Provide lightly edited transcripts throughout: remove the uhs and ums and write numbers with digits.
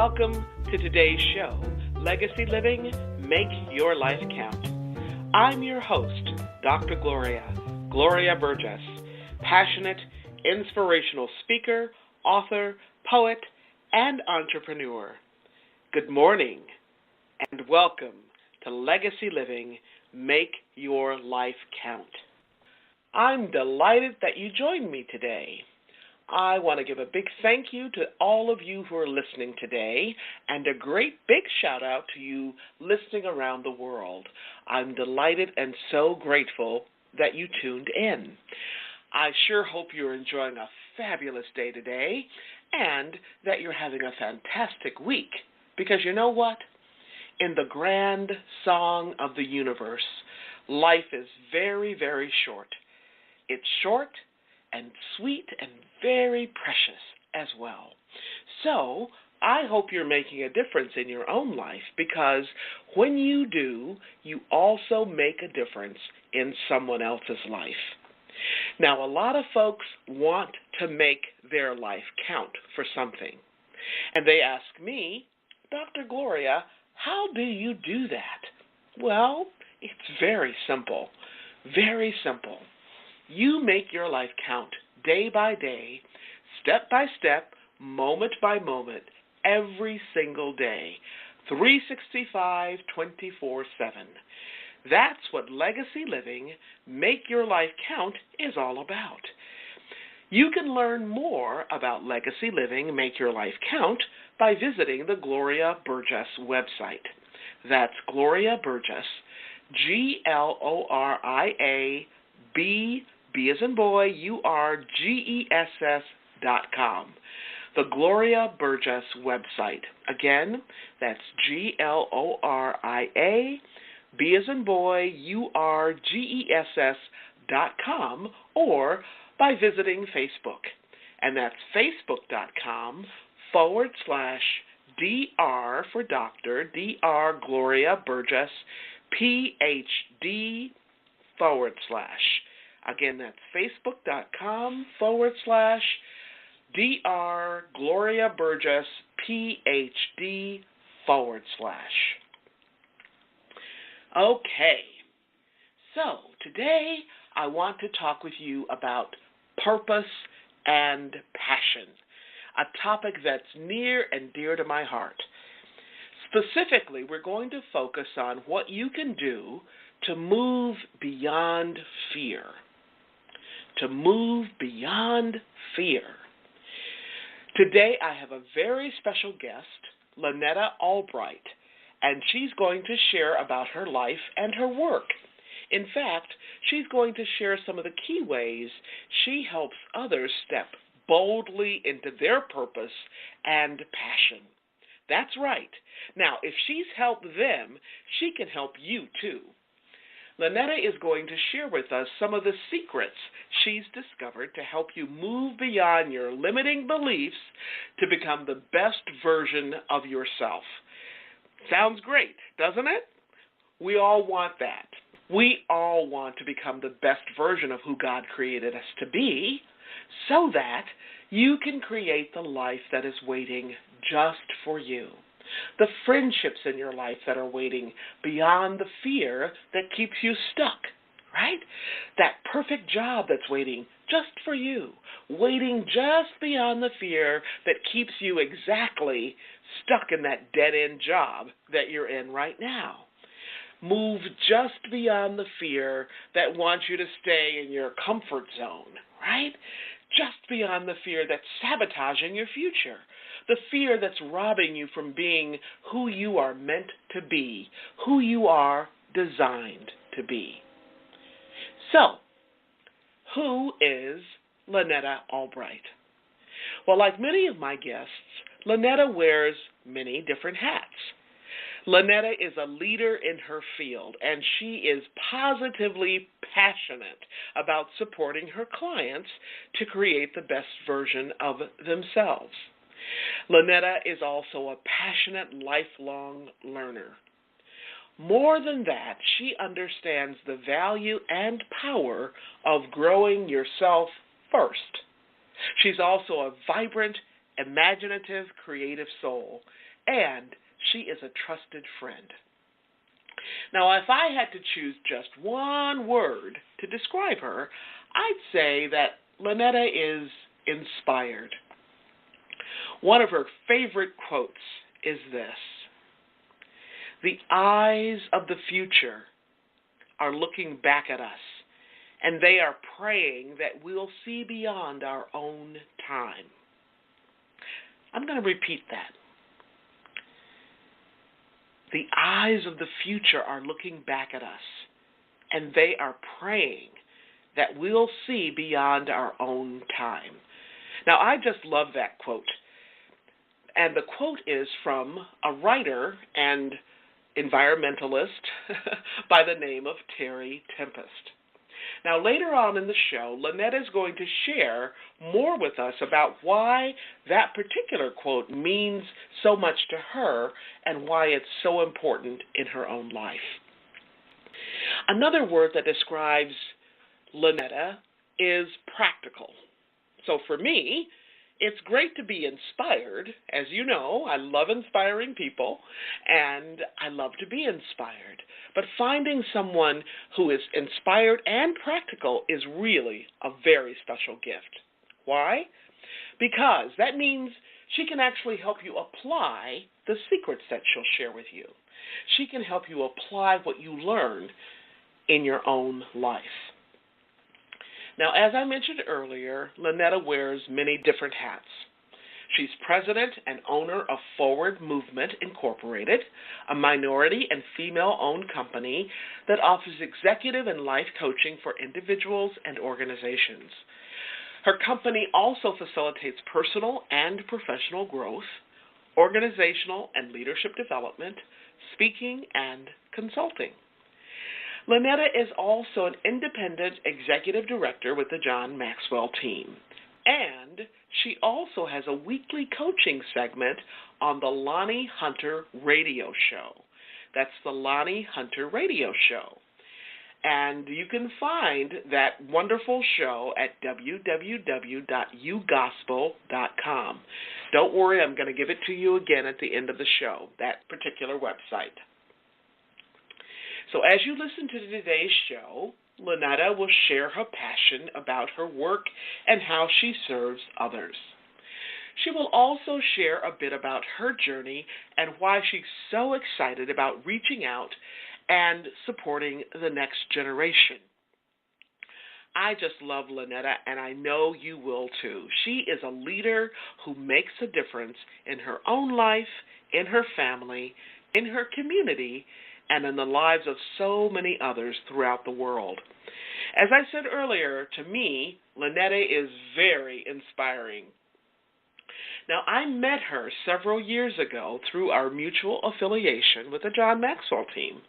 welcome to today's show, Legacy Living, Make Your Life Count. I'm your host, Dr. Gloria Burgess, passionate, inspirational speaker, author, poet, and entrepreneur. Good morning, and welcome to Legacy Living, Make Your Life Count. I'm delighted that you joined me today. I want to give a big thank you to all of you who are listening today, and a great big shout out to you listening around the world. I'm delighted and so grateful that you tuned in. I sure hope you're enjoying a fabulous day today and that you're having a fantastic week, because you know what? In the grand song of the universe, life is very, very short. It's short and sweet and very precious as well. So I hope you're making a difference in your own life, because when you do, you also make a difference in someone else's life. Now, a lot of folks want to make their life count for something. And they ask me, Dr. Gloria, how do you do that? Well, it's very simple, very simple. You make your life count day by day, step by step, moment by moment, every single day, 365, 24/7. That's what Legacy Living, Make Your Life Count is all about. You can learn more about Legacy Living, Make Your Life Count by visiting the Gloria Burgess website. That's Gloria Burgess, B as in boy, URGESS.com. The Gloria Burgess website. Again, that's GLORIA, B as in boy, URGESS.com, or by visiting Facebook. And that's Facebook.com/DR for Doctor, DR Gloria Burgess, PhD/. Again, that's Facebook.com/DR Gloria Burgess, PhD/. Okay, so today I want to talk with you about purpose and passion, a topic that's near and dear to my heart. Specifically, we're going to focus on what you can do to move beyond fear. To move beyond fear. Today I have a very special guest, Lonnetta Albright, and she's going to share about her life and her work. In fact, she's going to share some of the key ways she helps others step boldly into their purpose and passion. That's right. Now, if she's helped them, she can help you too. Lonnetta is going to share with us some of the secrets she's discovered to help you move beyond your limiting beliefs to become the best version of yourself. Sounds great, doesn't it? We all want that. We all want to become the best version of who God created us to be, so that you can create the life that is waiting just for you. The friendships in your life that are waiting beyond the fear that keeps you stuck, right? That perfect job that's waiting just for you, waiting just beyond the fear that keeps you exactly stuck in that dead-end job that you're in right now. Move just beyond the fear that wants you to stay in your comfort zone, right? Just beyond the fear that's sabotaging your future. The fear that's robbing you from being who you are meant to be, who you are designed to be. So, who is Lonnetta Albright? Well, like many of my guests, Lonnetta wears many different hats. Lonnetta is a leader in her field, and she is positively passionate about supporting her clients to create the best version of themselves. Lonnetta is also a passionate, lifelong learner. More than that, she understands the value and power of growing yourself first. She's also a vibrant, imaginative, creative soul, and she is a trusted friend. Now, if I had to choose just one word to describe her, I'd say that Lonnetta is inspired. One of her favorite quotes is this: "The eyes of the future are looking back at us, and they are praying that we'll see beyond our own time." I'm going to repeat that. The eyes of the future are looking back at us, and they are praying that we'll see beyond our own time. Now, I just love that quote. And the quote is from a writer and environmentalist by the name of Terry Tempest. Now, later on in the show, Lonnetta is going to share more with us about why that particular quote means so much to her and why it's so important in her own life. Another word that describes Lonnetta is practical. So for me, it's great to be inspired. As you know, I love inspiring people, and I love to be inspired. But finding someone who is inspired and practical is really a very special gift. Why? Because that means she can actually help you apply the secrets that she'll share with you. She can help you apply what you learn in your own life. Now, as I mentioned earlier, Lonnetta wears many different hats. She's president and owner of Forward Movement Incorporated, a minority and female-owned company that offers executive and life coaching for individuals and organizations. Her company also facilitates personal and professional growth, organizational and leadership development, speaking, and consulting. Lonnetta is also an independent executive director with the John Maxwell team, and she also has a weekly coaching segment on the Lonnie Hunter Radio Show. That's the Lonnie Hunter Radio Show. And you can find that wonderful show at www.ugospel.com. Don't worry, I'm going to give it to you again at the end of the show, that particular website. So as you listen to today's show, Lonnetta will share her passion about her work and how she serves others. She will also share a bit about her journey and why she's so excited about reaching out and supporting the next generation. I just love Lonnetta, and I know you will too. She is a leader who makes a difference in her own life, in her family, in her community, and in the lives of so many others throughout the world. As I said earlier, to me, Lonnetta is very inspiring. Now, I met her several years ago through our mutual affiliation with the John Maxwell team.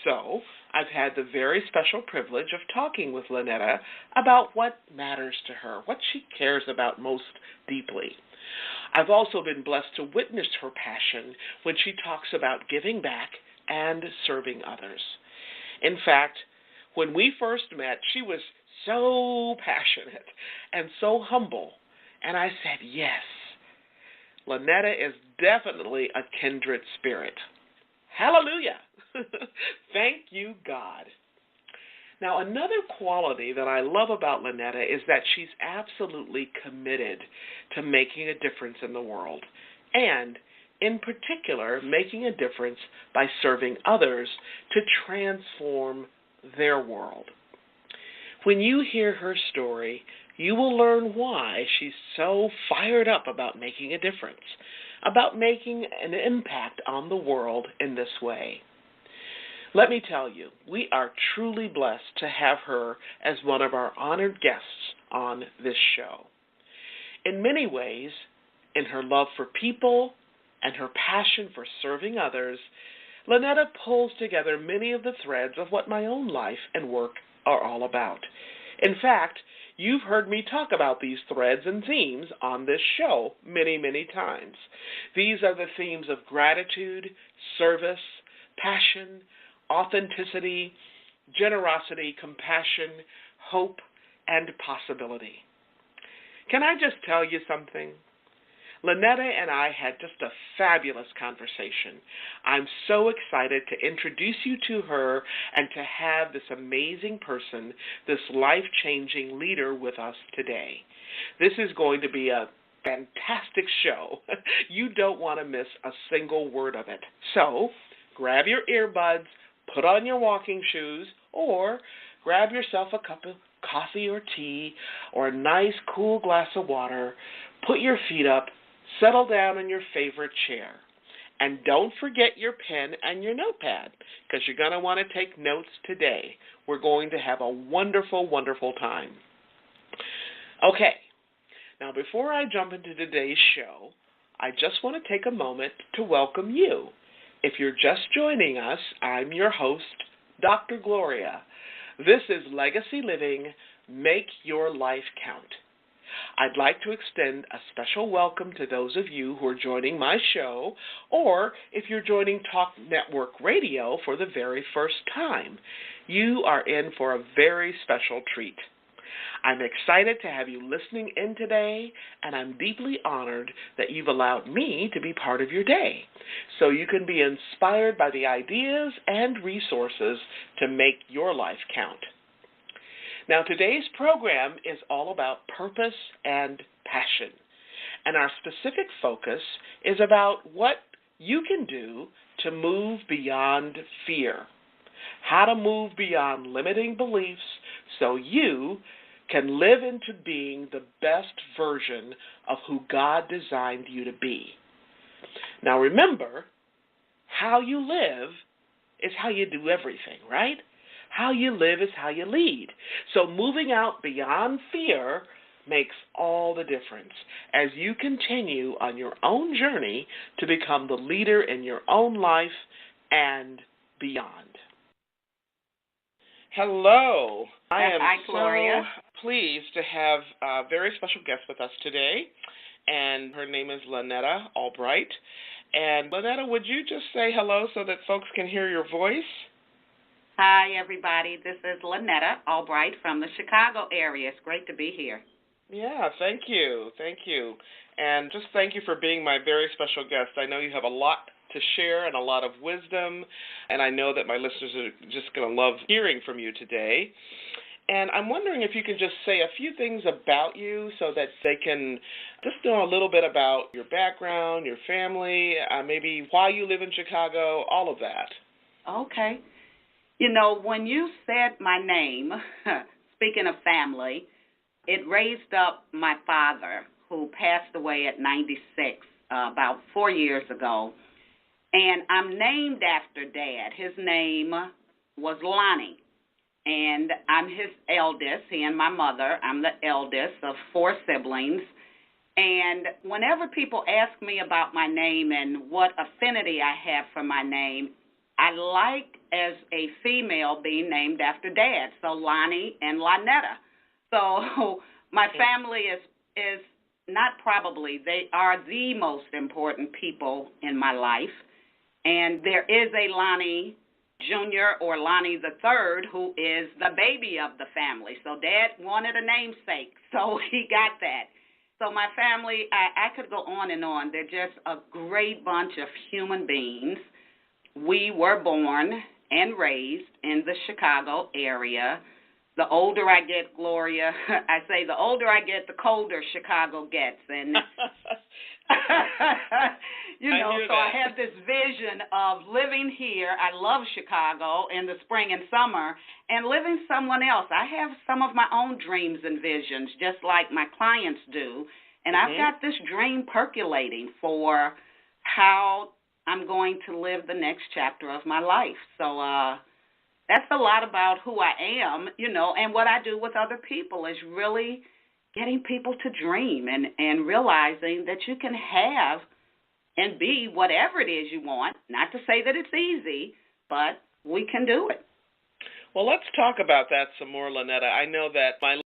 So, I've had the very special privilege of talking with Lonnetta about what matters to her, what she cares about most deeply. I've also been blessed to witness her passion when she talks about giving back and serving others. In fact, when we first met, she was so passionate and so humble, and I said, yes, Lonnetta is definitely a kindred spirit. Hallelujah! Thank you, God. Now, another quality that I love about Lonnetta is that she's absolutely committed to making a difference in the world, and in particular, making a difference by serving others to transform their world. When you hear her story, you will learn why she's so fired up about making a difference, about making an impact on the world in this way. Let me tell you, we are truly blessed to have her as one of our honored guests on this show. In many ways, in her love for people and her passion for serving others, Lonnetta pulls together many of the threads of what my own life and work are all about. In fact, you've heard me talk about these threads and themes on this show many, many times. These are the themes of gratitude, service, passion, authenticity, generosity, compassion, hope, and possibility. Can I just tell you something? Lonnetta and I had just a fabulous conversation. I'm so excited to introduce you to her and to have this amazing person, this life-changing leader with us today. This is going to be a fantastic show. You don't want to miss a single word of it. So, grab your earbuds, put on your walking shoes, or grab yourself a cup of coffee or tea or a nice cool glass of water, put your feet up, settle down in your favorite chair. And don't forget your pen and your notepad, because you're going to want to take notes today. We're going to have a wonderful, wonderful time. Okay, now before I jump into today's show, I just want to take a moment to welcome you. If you're just joining us, I'm your host, Dr. Gloria. This is Legacy Living, Make Your Life Count. I'd like to extend a special welcome to those of you who are joining my show, or if you're joining Talk Network Radio for the very first time. You are in for a very special treat. I'm excited to have you listening in today, and I'm deeply honored that you've allowed me to be part of your day, so you can be inspired by the ideas and resources to make your life count. Now, today's program is all about purpose and passion, and our specific focus is about what you can do to move beyond fear, how to move beyond limiting beliefs so you can live into being the best version of who God designed you to be. Now remember, how you live is how you do everything, right? How you live is how you lead. So moving out beyond fear makes all the difference as you continue on your own journey to become the leader in your own life and beyond. Hello. Hi, Gloria. So pleased to have a very special guest with us today, and her name is Lonnetta Albright. And Lonnetta, would you just say hello so that folks can hear your voice? Hi, everybody. This is Lonnetta Albright from the Chicago area. It's great to be here. Yeah, thank you. Thank you. And just thank you for being my very special guest. I know you have a lot to share and a lot of wisdom, and I know that my listeners are just going to love hearing from you today. And I'm wondering if you can just say a few things about you so that they can just know a little bit about your background, your family, maybe why you live in Chicago, all of that. Okay. You know, when you said my name, speaking of family, it raised up my father, who passed away at 96 about 4 years ago. And I'm named after Dad. His name was Lonnie. And I'm his eldest, he and my mother. I'm the eldest of 4 siblings. And whenever people ask me about my name and what affinity I have for my name, I like, as a female, being named after Dad. So Lonnie and Lonnetta. So my family is not probably, they are the most important people in my life. And there is a Lonnie Jr. or Lonnie the Third, who is the baby of the family. So Dad wanted a namesake, so he got that. So my family, I could go on and on. They're just a great bunch of human beings. We were born and raised in the Chicago area. The older I get, Gloria, I say the older I get, the colder Chicago gets. And you know, so I have this vision of living here. I love Chicago in the spring and summer, and living someone else. I have some of my own dreams and visions, just like my clients do, and I've got this dream percolating for how I'm going to live the next chapter of my life. So that's a lot about who I am, you know, and what I do with other people is really getting people to dream and realizing that you can have and be whatever it is you want. Not to say that it's easy, but we can do it. Well, let's talk about that some more, Lonnetta. I know that my